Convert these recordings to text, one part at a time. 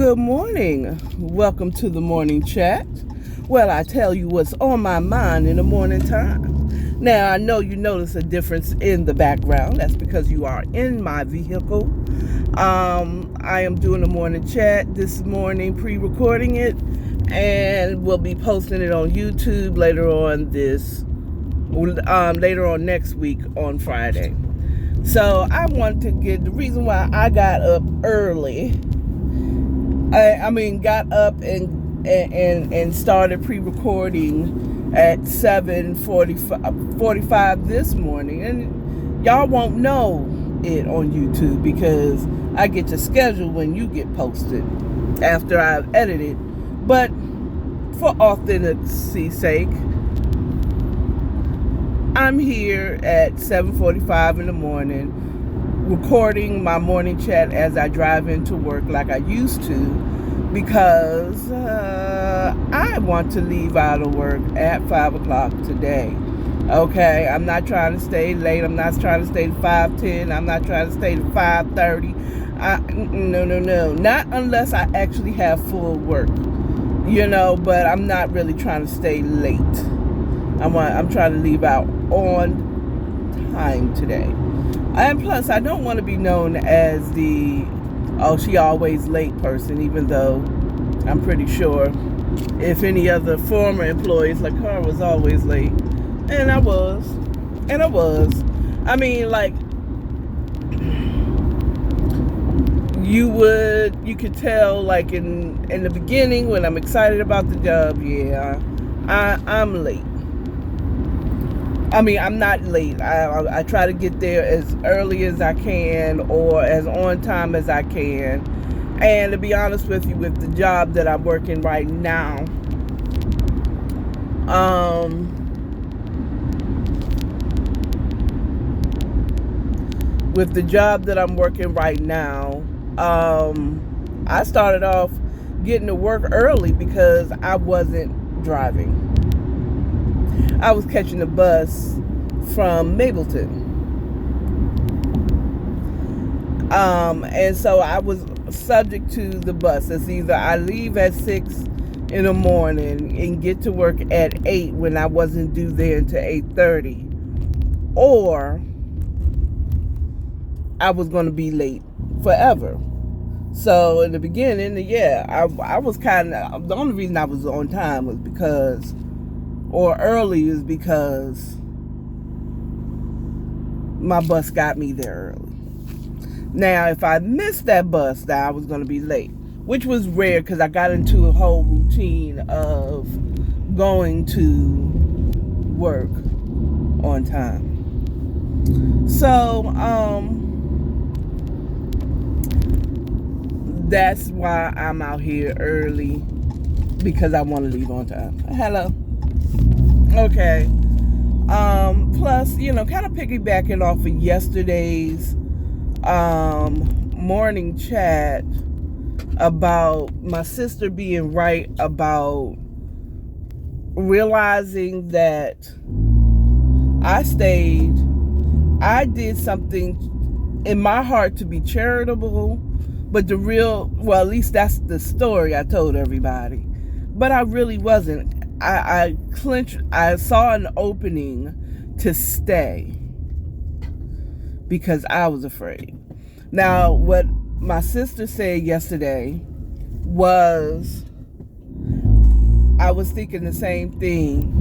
Good morning. Welcome to the morning chat. Well, I tell you what's on my mind in the morning time. Now, I know you notice a difference in the background. That's because you are in my vehicle. I am doing a morning chat this morning, pre-recording it, and we'll be posting it on YouTube later on next week on Friday. So I want to get the reason why I got up early. Got up and started pre-recording at 7:45 this morning, and y'all won't know it on YouTube because I get to schedule when you get posted after I've edited. But for authenticy's sake, I'm here at 7:45 in the morning, recording my morning chat as I drive into work like I used to, because I want to leave out of work at 5 o'clock today. Okay, I'm not trying to stay late. I'm not trying to stay to 5:10. I'm not trying to stay to 5:30. No. Not unless I actually have full work, but I'm not really trying to stay late. I'm trying to leave out on time today. And plus, I don't want to be known as the, she always late person, even though I'm pretty sure if any other former employees like her was always late. And I was. You could tell, like in the beginning when I'm excited about the job, I'm late. I'm not late. I try to get there as early as I can or as on time as I can. And to be honest with you, with the job that I'm working right now, I started off getting to work early because I wasn't driving. I was catching the bus from Mableton. And so I was subject to the bus. It's either I leave at 6 in the morning and get to work at 8 when I wasn't due there until 8:30, or I was going to be late forever. So in the beginning, I was kind of, the only reason I was on time was because, or early, is because my bus got me there early. Now, if I missed that bus, then I was going to be late, which was rare because I got into a whole routine of going to work on time. So, that's why I'm out here early, because I want to leave on time. Hello. Okay. Plus, kind of piggybacking off of yesterday's morning chat about my sister being right about realizing that I did something in my heart to be charitable, but at least that's the story I told everybody. But I really wasn't. I saw an opening to stay because I was afraid. Now, what my sister said yesterday was, I was thinking the same thing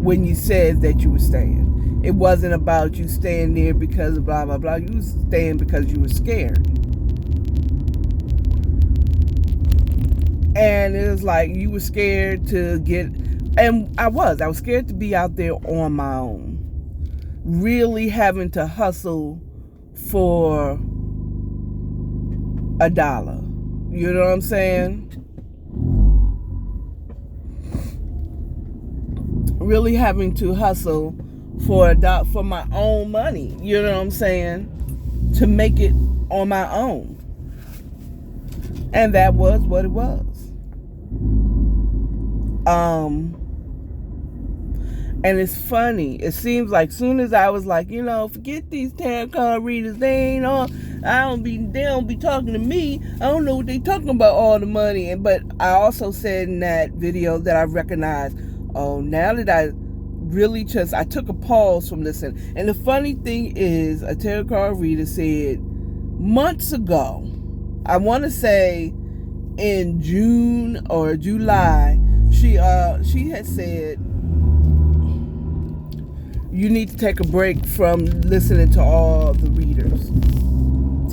when you said that you were staying. It wasn't about you staying there because of blah, blah, blah. You were staying because you were scared. And it was like you were scared to get, and I was scared to be out there on my own, really having to hustle for $1. You know what I'm saying? Really having to hustle for my own money. You know what I'm saying? To make it on my own. And that was what it was. And it's funny. It seems like soon as I was like, forget these tarot card readers, they ain't on. They don't be talking to me. I don't know what they talking about, all the money. But I also said in that video that I recognized, oh, now that I really I took a pause from listening. And the funny thing is, a tarot card reader said months ago, I want to say in June or July, she had said, you need to take a break from listening to all the readers.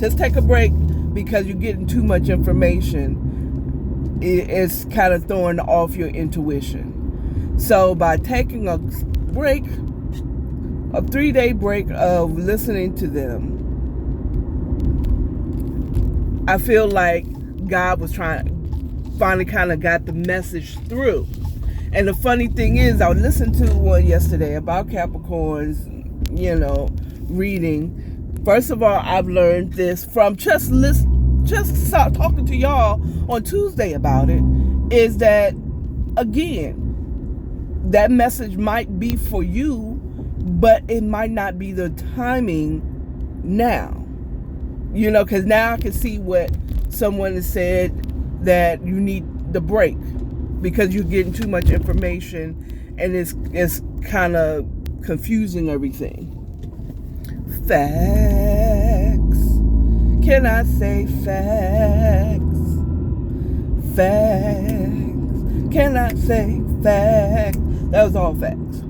Just take a break, because you're getting too much information. It's kind of throwing off your intuition. So by taking a break, a 3-day break of listening to them, I feel like God was finally kind of got the message through. And the funny thing is, I listened to one yesterday about Capricorns, reading. First of all, I've learned this from just talking to y'all on Tuesday about it, is that, again, that message might be for you, but it might not be the timing now. Because now I can see what someone has said, that you need the break because you're getting too much information and it's kind of confusing everything. Facts. Can I say facts? Facts. Can I say facts? That was all facts.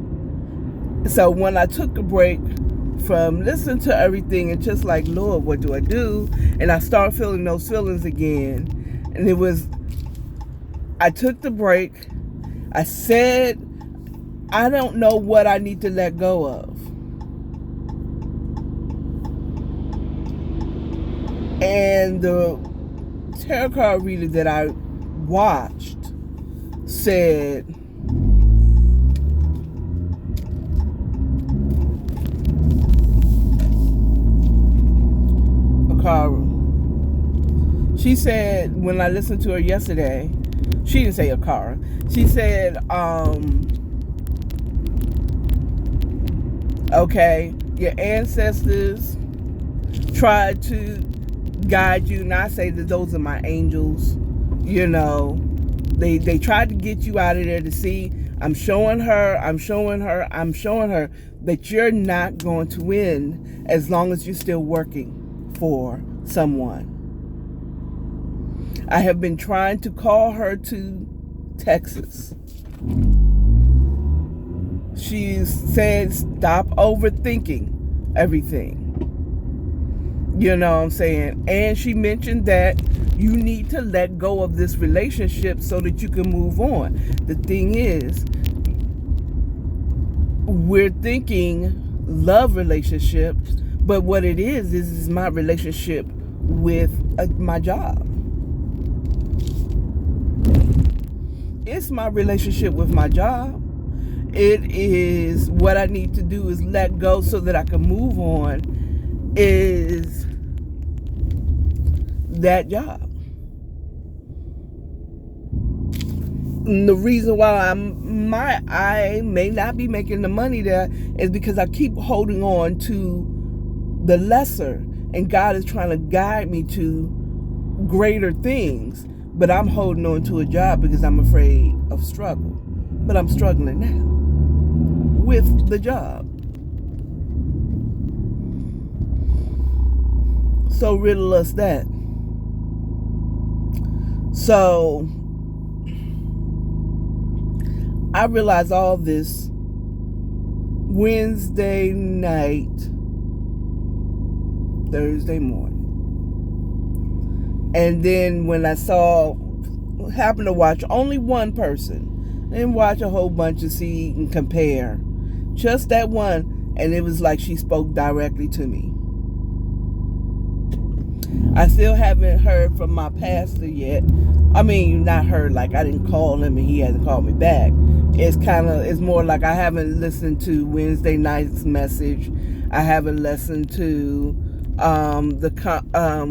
So when I took a break from listening to everything and just like, Lord, what do I do? And I started feeling those feelings again. And I took the break. I said, I don't know what I need to let go of. And the tarot card reader that I watched said, Akara. She said, when I listened to her yesterday, she didn't say Akara. She said, okay, your ancestors tried to guide you, and I say that those are my angels. They tried to get you out of there to see. I'm showing her that you're not going to win as long as you're still working for someone. I have been trying to call her to Texas. She said, stop overthinking everything. You know what I'm saying? And she mentioned that you need to let go of this relationship so that you can move on. The thing is, we're thinking love relationships, but what it is my relationship with my job. It's my relationship with my job. It is what I need to do is let go so that I can move on, is that job. And the reason why I may not be making the money there is because I keep holding on to the lesser, and God is trying to guide me to greater things. But I'm holding on to a job because I'm afraid of struggle. But I'm struggling now with the job. So riddle us that. So I realized all this Wednesday night, Thursday morning. And then when I happened to watch only one person, didn't watch a whole bunch to see and compare, just that one, and it was like she spoke directly to me. I still haven't heard from my pastor yet. I mean, not heard, like I didn't call him and he hasn't called me back. It's more like I haven't listened to Wednesday night's message. I haven't listened to the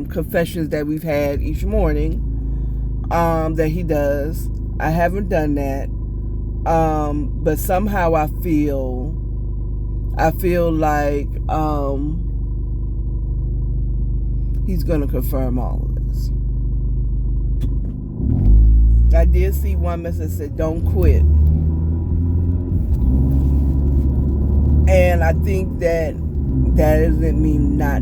confessions that we've had each morning that he does. I haven't done that, but somehow I feel like He's going to confirm all of this. I did see one message that said, don't quit. And I think that doesn't mean not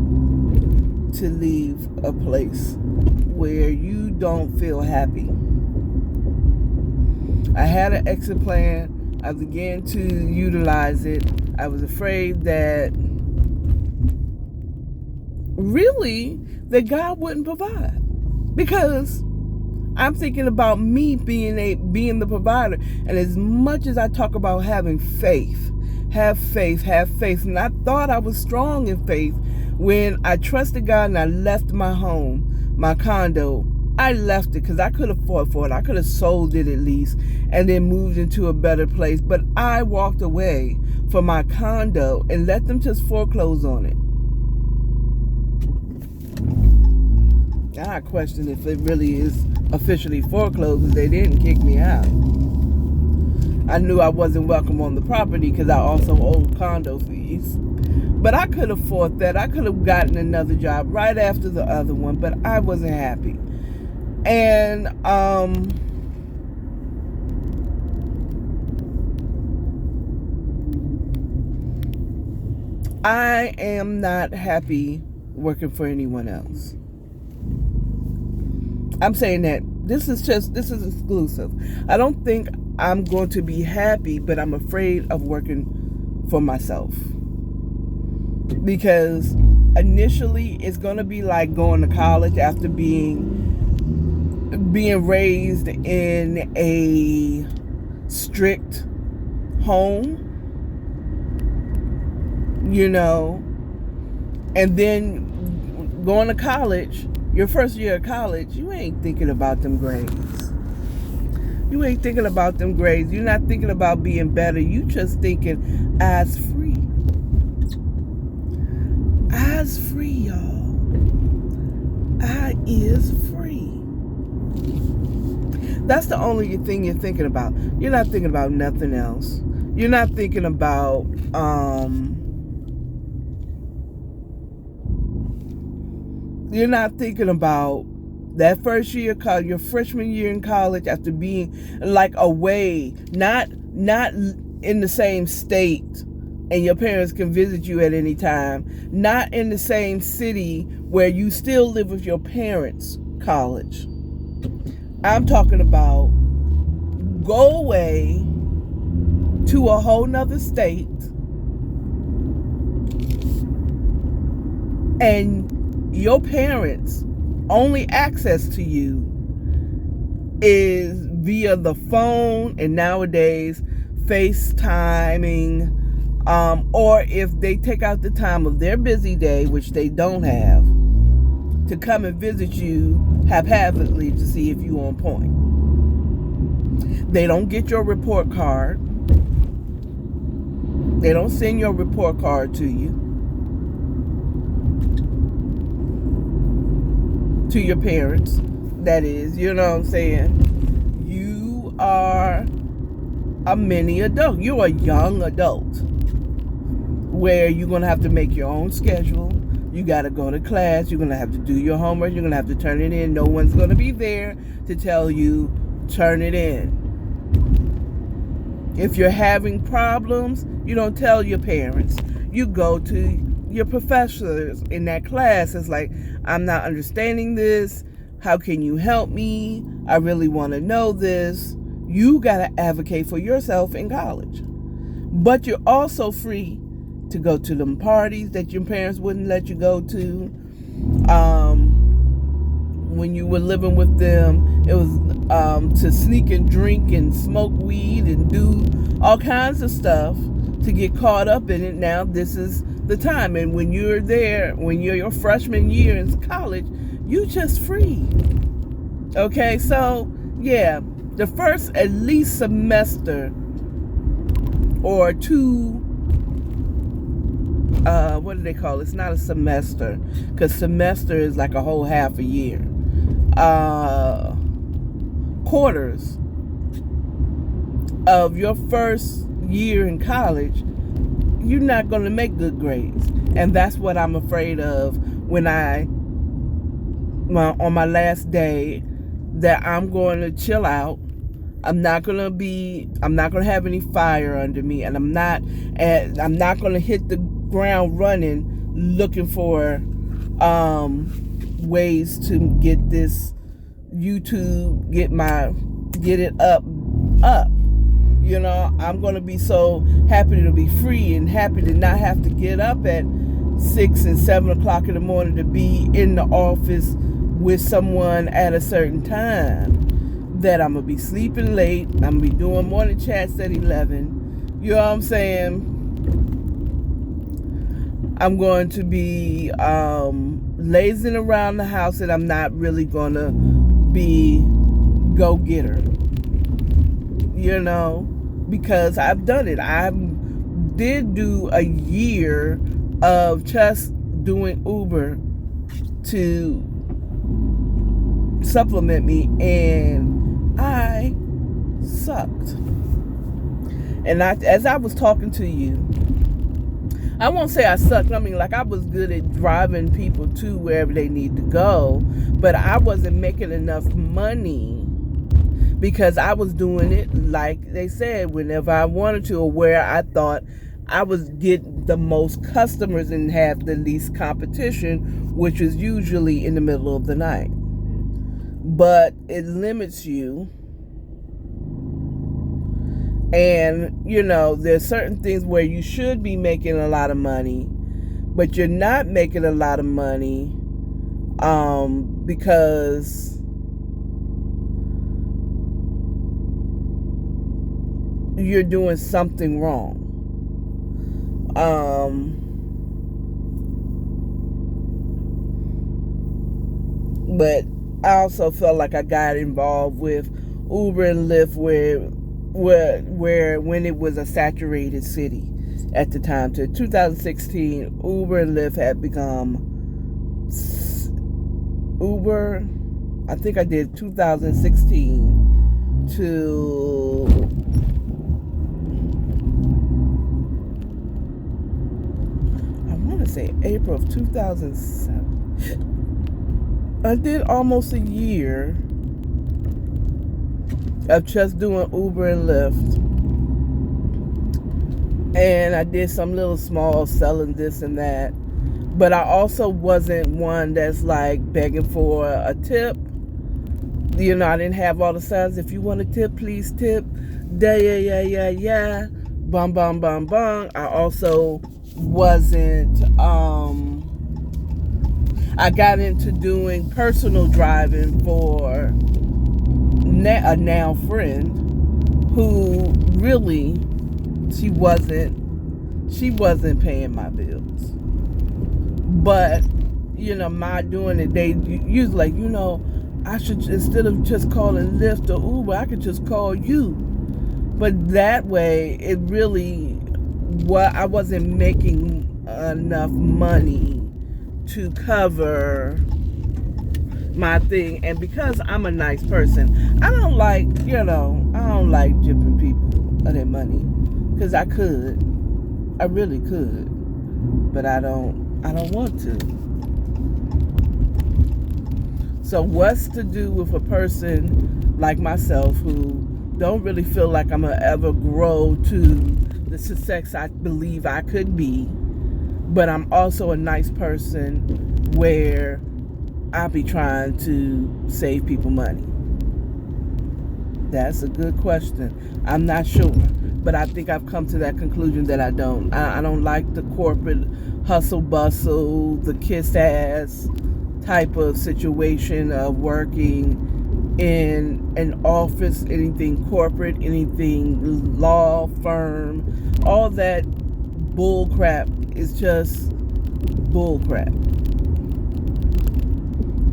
to leave a place where you don't feel happy. I had an exit plan. I began to utilize it. I was afraid that really that God wouldn't provide, because I'm thinking about me being the provider. And as much as I talk about having faith, have faith, and I thought I was strong in faith when I trusted God and I left my home, my condo. I left it because I could afford for it. I could have sold it at least and then moved into a better place. But I walked away from my condo and let them just foreclose on it. I question if it really is officially foreclosed, because they didn't kick me out. I knew I wasn't welcome on the property because I also owed condo fees. But I could afford that. I could have gotten another job right after the other one, but I wasn't happy. And I am not happy working for anyone else. I'm saying that this is exclusive. I don't think I'm going to be happy, but I'm afraid of working for myself. Because initially it's going to be like going to college after being raised in a strict home, and then going to college. Your first year of college, you ain't thinking about them grades. You ain't thinking about them grades. You're not thinking about being better. You just thinking, eyes free. Eyes free, y'all. Eye is free. That's the only thing you're thinking about. You're not thinking about nothing else. You're not thinking about, you're not thinking about that first year of college, your freshman year in college, after being like away, not in the same state, and your parents can visit you at any time, not in the same city where you still live with your parents' college. I'm talking about go away to a whole nother state and your parents' only access to you is via the phone, and nowadays FaceTiming, or if they take out the time of their busy day, which they don't have, to come and visit you haphazardly to see if you're on point. They don't get your report card. They don't send your report card to you, to your parents, that is, you know what I'm saying? You are a mini adult. You're a young adult where you're going to have to make your own schedule. You got to go to class. You're going to have to do your homework. You're going to have to turn it in. No one's going to be there to tell you, turn it in. If you're having problems, you don't tell your parents. You go to your professors in that class. It's like, I'm not understanding this. How can you help me? I really want to know this. You got to advocate for yourself in college. But you're also free to go to them parties that your parents wouldn't let you go to. When you were living with them, it was to sneak and drink and smoke weed and do all kinds of stuff to get caught up in it. Now this is the time. And when you're there, when you're your freshman year in college, you just free. Okay, so yeah, the first at least semester or two, what do they call it? It's not a semester, because semester is like a whole half a year. Quarters of your first year in college, you're not going to make good grades. And that's what I'm afraid of when I on my last day that I'm going to chill out. I'm not gonna have any fire under me, and I'm not gonna hit the ground running looking for ways to get this YouTube, get it up. I'm gonna be so happy to be free and happy to not have to get up at 6 and 7 o'clock in the morning to be in the office with someone at a certain time. That I'm gonna be sleeping late. I'm gonna be doing morning chats at 11. You know what I'm saying? I'm going to be lazing around the house, and I'm not really gonna be go-getter. Because I've done it. I did do a year of just doing Uber to supplement me, and I sucked. And as I was talking to you, I won't say I sucked. I mean, like, I was good at driving people to wherever they need to go, but I wasn't making enough money because I was doing it, like they said, whenever I wanted to, or where I thought I was getting the most customers and have the least competition, which is usually in the middle of the night. But it limits you. And, there's certain things where you should be making a lot of money, but you're not making a lot of money because you're doing something wrong. But I also felt like I got involved with Uber and Lyft where when it was a saturated city at the time. To 2016, Uber and Lyft had become Uber. I think I did 2016 to I want to say April of 2007. I did almost a year of just doing Uber and Lyft. And I did some little small selling this and that. But I also wasn't one that's like begging for a tip. I didn't have all the signs. If you want a tip, please tip. Yeah. Bum, bum, bum, bum. I also wasn't... I got into doing personal driving for a now friend who really, she wasn't paying my bills. But, my doing it, they use like, I should, instead of just calling Lyft or Uber, I could just call you. But that way, it really, I wasn't making enough money to cover my thing. And because I'm a nice person, I don't like gypping people of their money, because I really could, but I don't want to. So what's to do with a person like myself who don't really feel like I'm gonna ever grow to the success I believe I could be, but I'm also a nice person where I'll be trying to save people money? That's a good question. I'm not sure, but I think I've come to that conclusion that I don't. I don't like the corporate hustle bustle, the kiss ass type of situation of working in an office, anything corporate, anything law firm. All that bull crap is just bull crap.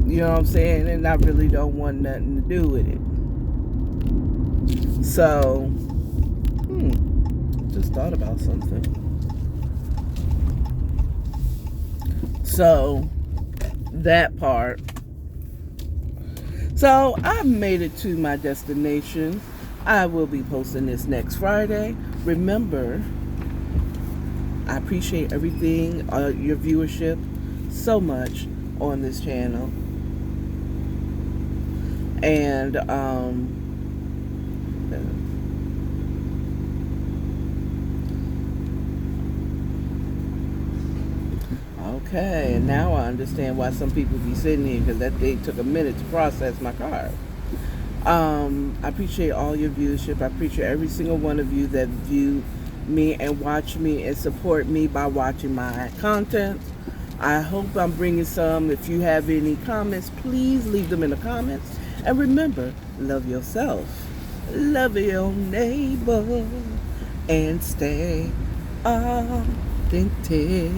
You know what I'm saying? And I really don't want nothing to do with it. So, just thought about something. So, that part. So, I've made it to my destination. I will be posting this next Friday. Remember, I appreciate everything, your viewership so much on this channel. And okay, and now I understand why some people be sitting here, because that thing took a minute to process my card. I appreciate all your viewership. I appreciate every single one of you that view me and watch me and support me by watching my content. I hope I'm bringing some. If you have any comments, please leave them in the comments. And remember, love yourself, love your neighbor, and stay authentic.